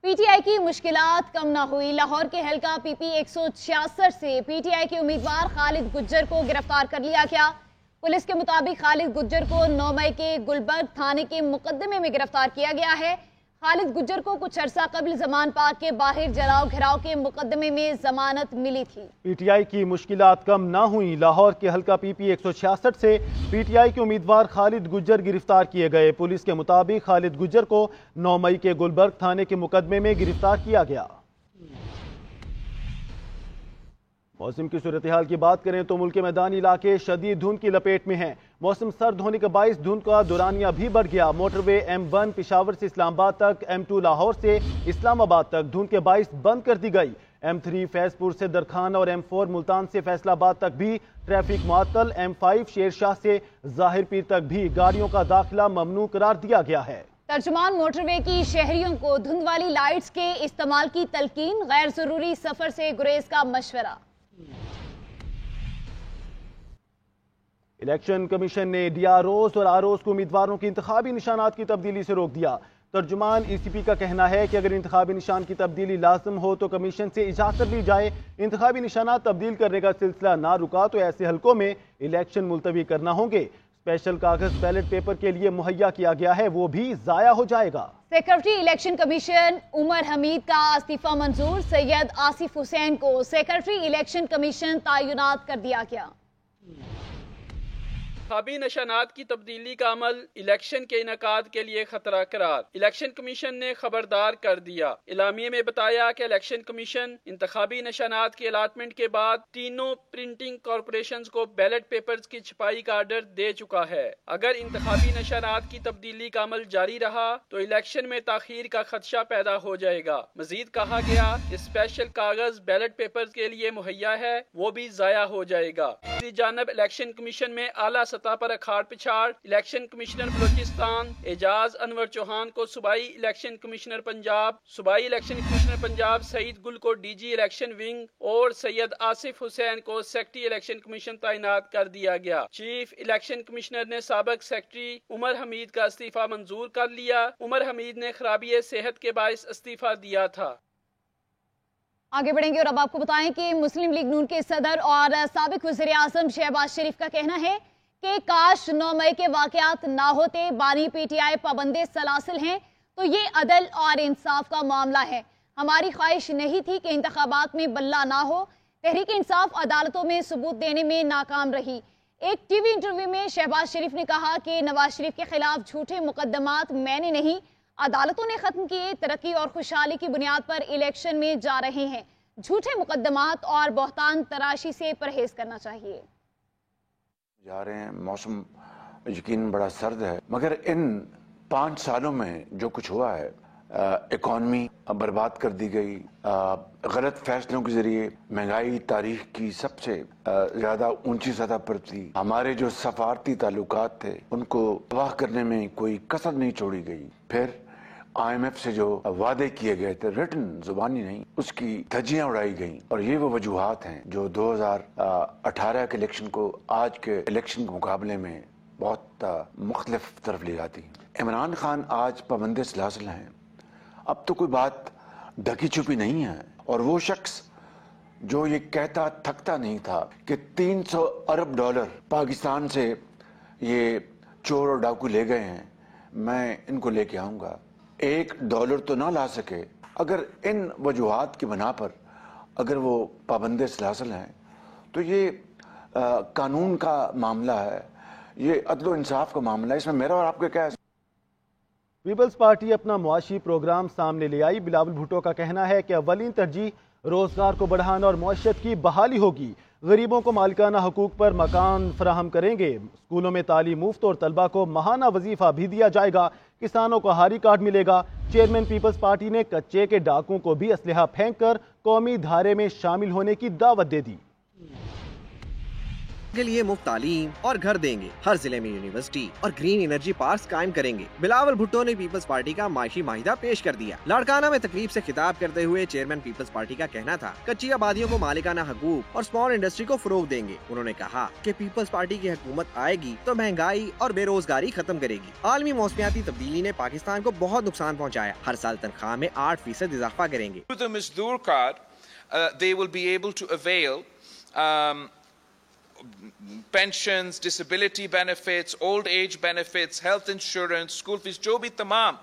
P T I کی مشکلات کم نہ ہوئی۔ لاہور کے حلقہ پی پی 166 سے پی ٹی آئی کے امیدوار خالد گجر کو گرفتار کر لیا گیا۔ پولیس کے مطابق خالد گجر کو 9 مئی کے گلبرگ تھانے کے مقدمے میں گرفتار کیا گیا ہے۔ خالد گجر کو کچھ عرصہ قبل زمان پارک کے باہر جلاؤ گھراؤ کے مقدمے میں ضمانت ملی تھی۔ پی ٹی آئی کی مشکلات کم نہ ہوئیں۔ لاہور کے حلقہ پی پی 166 سے پی ٹی آئی کے امیدوار خالد گجر گرفتار کیے گئے۔ پولیس کے مطابق خالد گجر کو 9 مئی کے گلبرگ تھانے کے مقدمے میں گرفتار کیا گیا۔ موسم کی صورتحال کی بات کریں تو ملک کے میدانی علاقے شدید دھند کی لپیٹ میں ہیں۔ موسم سرد ہونے کے باعث دھند کا دورانیہ بھی بڑھ گیا۔ موٹر وے M1 پشاور سے اسلام آباد تک، M2 لاہور سے اسلام آباد تک دھند کے باعث بند کر دی گئی۔ M3 فیض پور سے درخانہ اور M4 ملتان سے فیصل آباد تک بھی ٹریفک معطل۔ M5 شیر شاہ سے ظاہر پیر تک بھی گاڑیوں کا داخلہ ممنوع قرار دیا گیا ہے۔ ترجمان موٹر وے کی شہریوں کو دھند والی لائٹس کے استعمال کی تلقین، غیر ضروری سفر سے گریز کا مشورہ۔ الیکشن کمیشن نے ڈی آر اوز اور آر اوز کو امیدواروں کی انتخابی نشانات کی تبدیلی سے روک دیا۔ ترجمان ای سی پی کا کہنا ہے کہ اگر انتخابی نشان کی تبدیلی لازم ہو تو کمیشن سے اجازت لی جائے۔ انتخابی نشانات تبدیل کرنے کا سلسلہ نہ رکا تو ایسے حلقوں میں الیکشن ملتوی کرنا ہوں گے۔ اسپیشل کاغذ بیلٹ پیپر کے لیے مہیا کیا گیا ہے، وہ بھی ضائع ہو جائے گا۔ سیکرٹری الیکشن کمیشن عمر حمید کا استعفیٰ منظور، سید آصف حسین کو سیکرٹری الیکشن کمیشن تعینات کر دیا گیا۔ انتخابی نشانات کی تبدیلی کا عمل الیکشن کے انعقاد کے لیے خطرہ قرار الیکشن کمیشن نے خبردار کر دیا۔ اعلامیے میں بتایا کہ الیکشن کمیشن انتخابی نشانات کی الاٹمنٹ کے بعد تینوں پرنٹنگ کارپوریشنز کو بیلٹ پیپرز کی چھپائی کا آرڈر دے چکا ہے۔ اگر انتخابی نشانات کی تبدیلی کا عمل جاری رہا تو الیکشن میں تاخیر کا خدشہ پیدا ہو جائے گا۔ مزید کہا گیا کہ اسپیشل کاغذ بیلٹ پیپرز کے لیے مہیا ہے، وہ بھی ضائع ہو جائے گا۔ دوسری جانب الیکشن کمیشن میں اعلیٰ سطح پر اکھاڑ پچھاڑ، الیکشن کمشنر بلوچستان اعجاز انور چوہان کو صوبائی الیکشن کمشنر پنجاب، صوبائی الیکشن کمشنر پنجاب سعید گل کو ڈی جی الیکشن ونگ اور سید آصف حسین کو سیکرٹری الیکشن کمیشن تعینات کر دیا گیا۔ چیف الیکشن کمشنر نے سابق سیکرٹری عمر حمید کا استعفیٰ منظور کر لیا۔ عمر حمید نے خرابی صحت کے باعث استعفیٰ دیا تھا۔ آگے بڑھیں گے اور اب آپ کو بتائیں کہ مسلم لیگ نون کے صدر اور سابق وزیر اعظم شہباز شریف کا کہنا ہے کہ کاش 9 مئی کے واقعات نہ ہوتے، بانی پی ٹی آئی پابند سلاسل ہیں تو یہ عدل اور انصاف کا معاملہ ہے۔ ہماری خواہش نہیں تھی کہ انتخابات میں بلہ نہ ہو۔ تحریک انصاف عدالتوں میں ثبوت دینے میں ناکام رہی۔ ایک ٹی وی انٹرویو میں شہباز شریف نے کہا کہ نواز شریف کے خلاف جھوٹے مقدمات میں نے نہیں، عدالتوں نے ختم کیے، ترقی اور خوشحالی کی بنیاد پر الیکشن میں جا رہے ہیں۔ جھوٹے مقدمات اور بہتان تراشی سے پرہیز کرنا چاہیے۔ جا رہے ہیں، موسم یقیناً بڑا سرد ہے، مگر ان 5 سالوں میں جو کچھ ہوا ہے، اکانومی برباد کر دی گئی، غلط فیصلوں کے ذریعے مہنگائی تاریخ کی سب سے زیادہ اونچی سطح پر تھی، ہمارے جو سفارتی تعلقات تھے ان کو تباہ کرنے میں کوئی کسر نہیں چھوڑی گئی، پھر IMF سے جو وعدے کیے گئے تھے ریٹن زبانی نہیں، اس کی دھجیاں اڑائی گئیں، اور یہ وہ وجوہات ہیں جو 2018 کے الیکشن کو آج کے الیکشن کے مقابلے میں بہت مختلف طرف لے جاتی ہیں۔ عمران خان آج پابند سلاسل ہیں، اب تو کوئی بات ڈھکی چھپی نہیں ہے، اور وہ شخص جو یہ کہتا تھکتا نہیں تھا کہ 300 ارب ڈالر پاکستان سے یہ چور اور ڈاکو لے گئے ہیں، میں ان کو لے کے آؤں گا، $1 تو نہ لا سکے، اگر ان وجوہات کی بنا پر اگر وہ پابند سلاسل ہیں تو یہ قانون کا معاملہ ہے، یہ عدل و انصاف کا معاملہ ہے، اس میں میرا اور آپ کا کیا ہے؟ پیپلز پارٹی اپنا معاشی پروگرام سامنے لے آئی۔ بلاول بھٹو کا کہنا ہے کہ اولین ترجیح روزگار کو بڑھانا اور معیشت کی بحالی ہوگی۔ غریبوں کو مالکانہ حقوق پر مکان فراہم کریں گے، اسکولوں میں تعلیم مفت اور طلبہ کو ماہانہ وظیفہ بھی دیا جائے گا، کسانوں کو ہاری کارڈ ملے گا۔ چیئرمین پیپلز پارٹی نے کچے کے ڈاکوں کو بھی اسلحہ پھینک کر قومی دھارے میں شامل ہونے کی دعوت دے دی۔ کے لیے مفت تعلیم اور گھر دیں گے. ہر ضلع میں یونیورسٹی اور گرین انرجی پارکس قائم کریں گے. بلاول بھٹو نے پیپلز پارٹی کا معاشی معاہدہ پیش کر دیا. لاڑکانہ میں تقریب سے خطاب کرتے ہوئے چیئرمین پیپلز پارٹی کا کہنا تھا کچی آبادیوں کو مالکانہ حقوق اور اسمال انڈسٹری کو فروغ دیں گے. انہوں نے کہا کہ پیپلز پارٹی کی حکومت آئے گی تو مہنگائی اور بے روزگاری ختم کرے گی. عالمی موسمیاتی تبدیلی نے پاکستان کو بہت نقصان پہنچایا. ہر سال تنخواہ میں 8% اضافہ کریں گے. Through the Mazdoor card, they will be able to avail pensions, disability benefits, old age benefits, health insurance, school fees, جو بھی تمام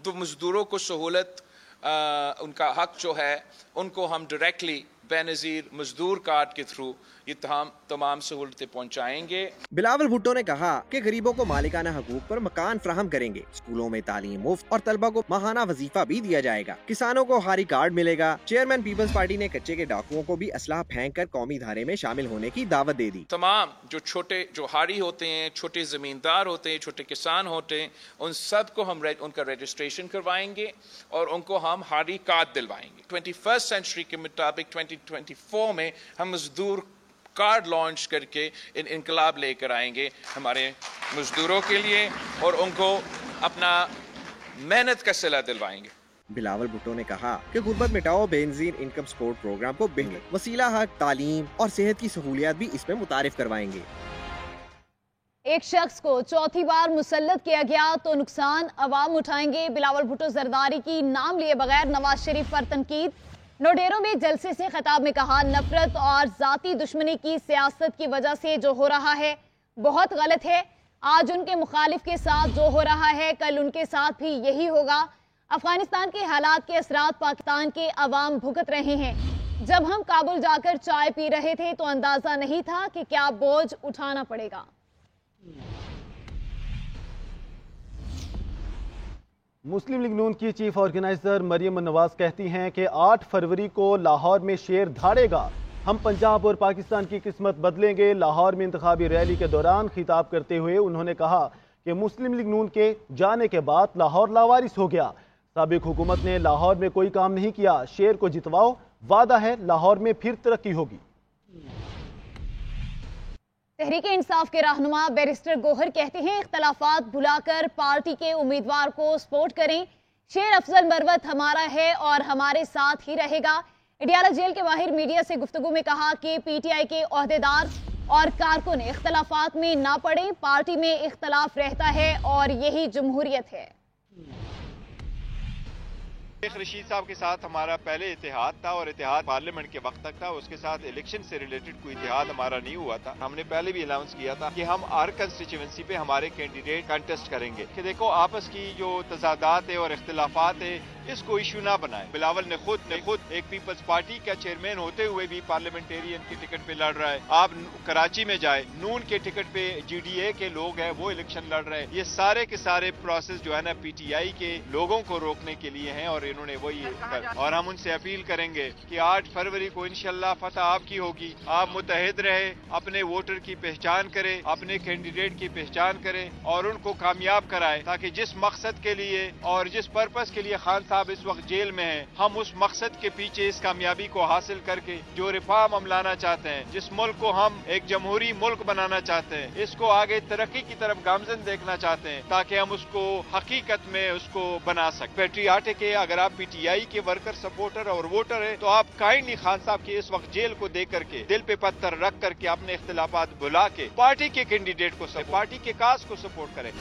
تو مزدوروں کو سہولت ان کا حق جو ہے ان کو ہم ڈائریکٹلی بے نظیر مزدور کارڈ کے تھرو یہ تمام سہولتیں پہنچائیں گے. بلاول بھٹو نے کہا کہ غریبوں کو مالکانہ حقوق پر مکان فراہم کریں گے. اسکولوں میں تعلیم مفت اور طلبہ کو ماہانہ وظیفہ بھی دیا جائے گا. کسانوں کو ہاری کارڈ ملے گا. چیئرمین پیپلز پارٹی نے کچے کے ڈاکوؤں کو بھی اسلحہ پھینک کر قومی دھارے میں شامل ہونے کی دعوت دے دی. تمام جو ہاری ہوتے ہیں، چھوٹے زمیندار ہوتے ہیں، چھوٹے کسان ہوتے ہیں، ان سب کو ہم ان کا رجسٹریشن کروائیں گے اور ان کو ہم ہاری کارڈ دلوائیں گے. 21st سینچری کے مطابق 2024 میں ہم مزدور کارڈ لانچ کر کے انقلاب لے کر آئیں گے ہمارے مزدوروں کے لیے اور ان کو اپنا محنت کا صلہ دلوائیں گے. بلاول بھٹو نے کہا کہ غربت مٹاؤ بے نظیر انکم سپورٹ پروگرام کو بہتر وسیلہ حق تعلیم اور صحت کی سہولیات بھی اس میں متعارف کروائیں گے. ایک شخص کو چوتھی بار مسلط کیا گیا تو نقصان عوام اٹھائیں گے. بلاول بھٹو زرداری کی نام لیے بغیر نواز شریف پر تنقید. نوڈیرو میں جلسے سے خطاب میں کہا نفرت اور ذاتی دشمنی کی سیاست کی وجہ سے جو ہو رہا ہے بہت غلط ہے. آج ان کے مخالف کے ساتھ جو ہو رہا ہے کل ان کے ساتھ بھی یہی ہوگا. افغانستان کے حالات کے اثرات پاکستان کے عوام بھگت رہے ہیں. جب ہم کابل جا کر چائے پی رہے تھے تو اندازہ نہیں تھا کہ کیا بوجھ اٹھانا پڑے گا. مسلم لیگ نون کی چیف آرگنائزر مریم نواز کہتی ہیں کہ 8 فروری کو لاہور میں شیر دھاڑے گا. ہم پنجاب اور پاکستان کی قسمت بدلیں گے. لاہور میں انتخابی ریلی کے دوران خطاب کرتے ہوئے انہوں نے کہا کہ مسلم لیگ نون کے جانے کے بعد لاہور لاوارث ہو گیا. سابق حکومت نے لاہور میں کوئی کام نہیں کیا. شیر کو جتواؤ، وعدہ ہے لاہور میں پھر ترقی ہوگی. تحریک انصاف کے رہنما بیرسٹر گوہر کہتے ہیں اختلافات بھلا کر پارٹی کے امیدوار کو سپورٹ کریں. شیر افضل مروت ہمارا ہے اور ہمارے ساتھ ہی رہے گا. اڈیالہ جیل کے باہر میڈیا سے گفتگو میں کہا کہ پی ٹی آئی کے عہدیدار اور کارکن اختلافات میں نہ پڑیں. پارٹی میں اختلاف رہتا ہے اور یہی جمہوریت ہے. شیخ رشید صاحب کے ساتھ ہمارا پہلے اتحاد تھا اور اتحاد پارلیمنٹ کے وقت تک تھا. اس کے ساتھ الیکشن سے ریلیٹڈ کوئی اتحاد ہمارا نہیں ہوا تھا. ہم نے پہلے بھی اناؤنس کیا تھا کہ ہم ہر کنسٹیچوئنسی پہ ہمارے کینڈیڈیٹ کنٹیسٹ کریں گے کہ دیکھو آپس کی جو تضادات ہے اور اختلافات ہے اس کو ایشو نہ بنائیں. بلاول نے خود ایک پیپلز پارٹی کا چیئرمین ہوتے ہوئے بھی پارلیمنٹیرین کی ٹکٹ پہ لڑ رہا ہے. آپ کراچی میں جائے نون کے ٹکٹ پہ جی ڈی اے کے لوگ ہیں وہ الیکشن لڑ رہے ہیں. یہ سارے کے سارے پروسیس جو ہے نا پی ٹی آئی کے لوگوں کو روکنے کے لیے ہیں اور انہوں نے وہی اور ہم ان سے اپیل کریں گے کہ 8 فروری کو انشاءاللہ فتح آپ کی ہوگی. آپ متحد رہے، اپنے ووٹر کی پہچان کریں، اپنے کینڈیڈیٹ کی پہچان کریں اور ان کو کامیاب کرائیں تاکہ جس مقصد کے لیے اور جس پرپس کے لیے خان صاحب اس وقت جیل میں ہیں ہم اس مقصد کے پیچھے اس کامیابی کو حاصل کر کے جو ریفارم ہم لانا چاہتے ہیں، جس ملک کو ہم ایک جمہوری ملک بنانا چاہتے ہیں، اس کو آگے ترقی کی طرف گامزن دیکھنا چاہتے ہیں تاکہ ہم اس کو حقیقت میں اس کو بنا سکیں. پیٹریاٹک ہے. اگر آپ پی ٹی آئی کے ورکر سپورٹر اور ووٹر ہے تو آپ کائنڈلی خان صاحب کی اس وقت جیل کو دیکھ کر کے دل پہ پتھر رکھ کر کے اپنے اختلافات بھلا کے پارٹی کے کینڈیڈیٹ کو پارٹی کے کاز کو سپورٹ کریں.